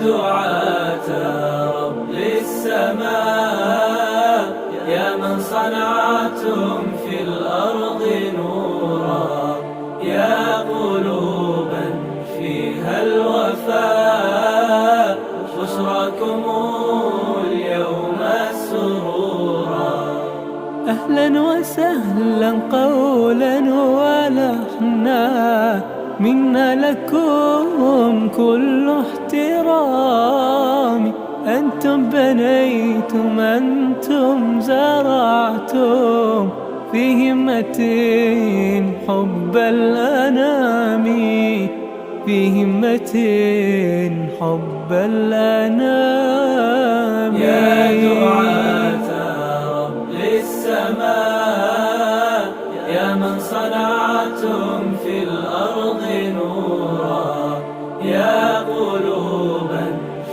دعاة رب السماء، يا من صنعتم في الأرض نورا، يا قلوبا فيها الوفاء، بشراكم اليوم السرورا. أهلا وسهلا قولا ولحنا، منا لكم كل احترام. أنتم بنيتم، أنتم زرعتم في همة حب الأنام، في همة حب الأنام. يا دعاة رب السماء، يا من صنعتم في الأرض نورا، يا قلوبا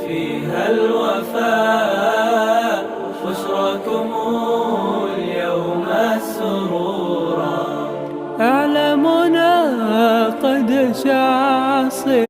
فيها الوفاء، بشراكم اليوم السرورا. أعلامنا قد شع صيت